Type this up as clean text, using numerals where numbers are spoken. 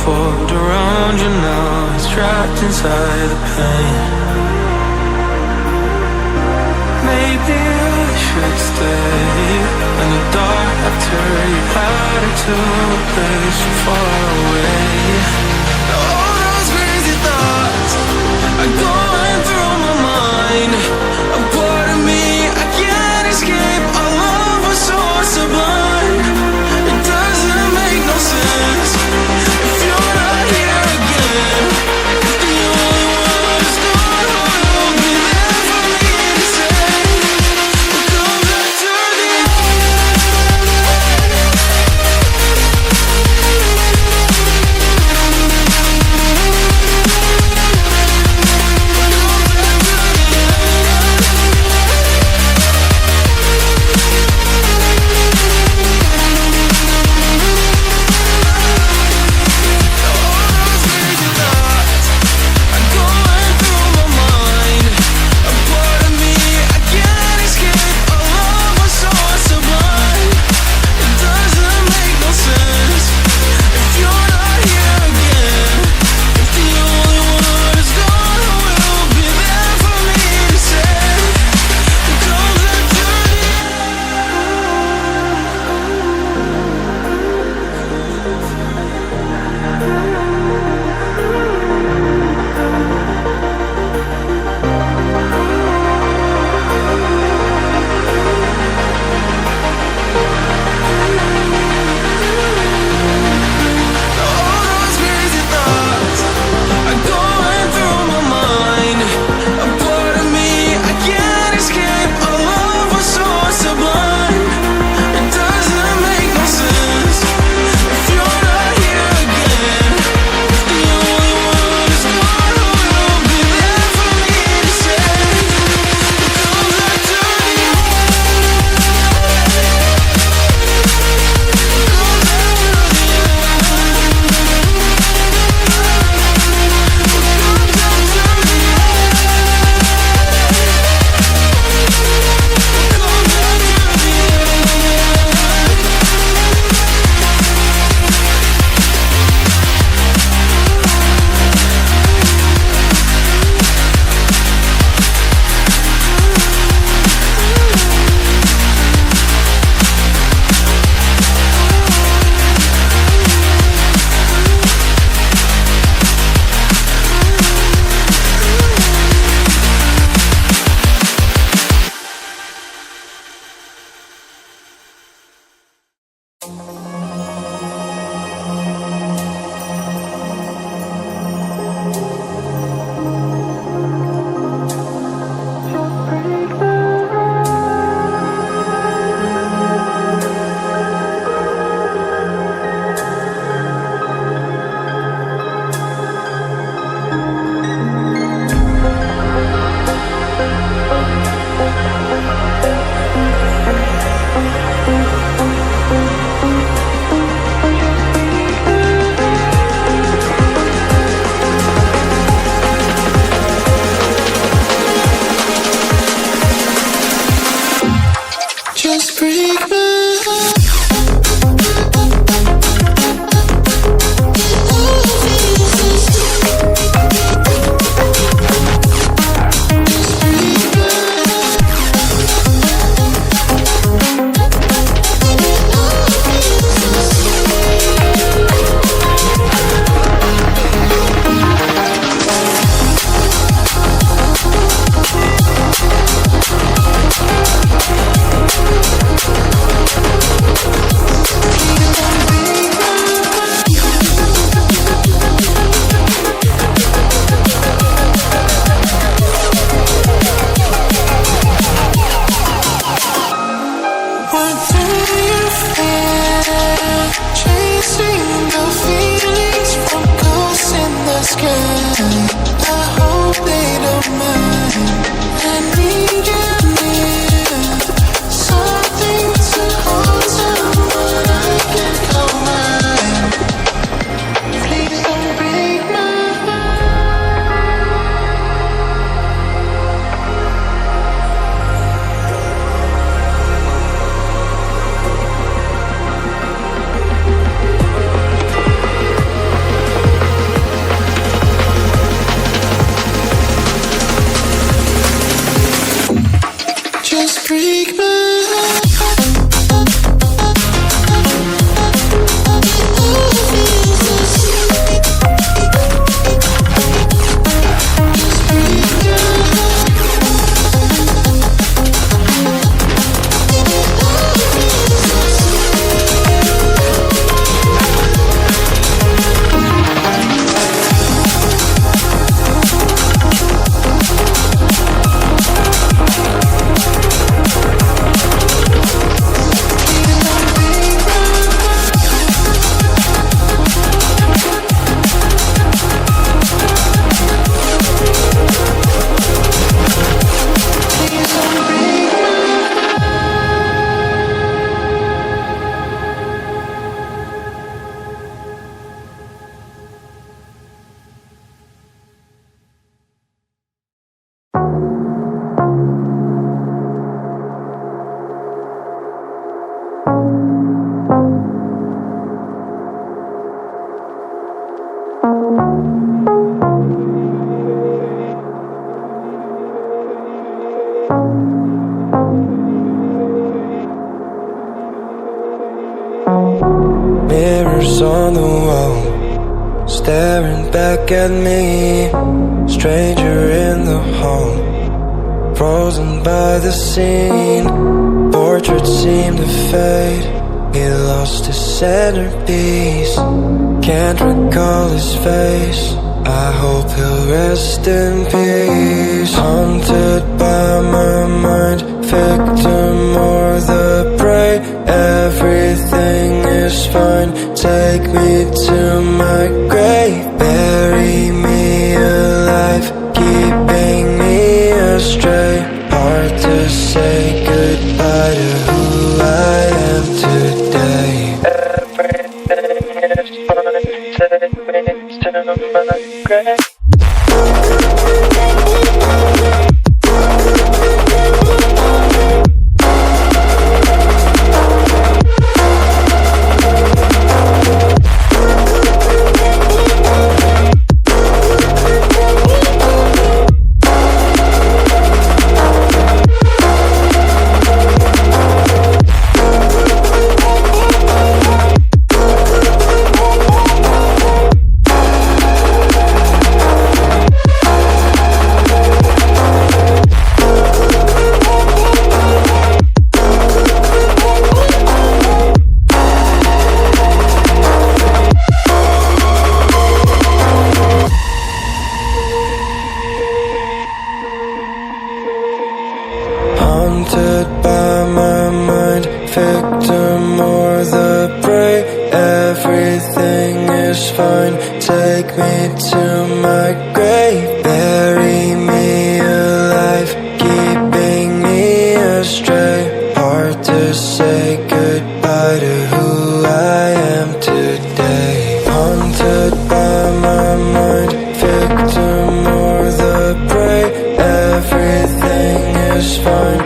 revolved around you now. It's trapped inside the pain. Maybe I should stay in the dark after you had it to a place so far away. All those crazy thoughts are going through my mind. A part of me I can't escape. Our love was so sublime. It doesn't make no sense if you're not here again. If the only one is gone, who will be there for me to say? We'll come back to the Mirrors on the wall, staring back at me. Stranger in the hall, frozen by the scene. Portraits seem to fade, he lost his centerpiece. Can't recall his face, I hope he'll rest in peace. Haunted by my mind, victim or the prey. Everything is fine, take me to my grave. Bury me alive, keeping me astray. Hard to say goodbye to who I am today. Everything is fine, take me to my grave. Haunted by my mind, victim or the prey. Everything is fine, take me to my grave. Bury me alive, keeping me astray. Hard to say goodbye to who I am today. Haunted by my mind, victim or the prey. Everything is fine,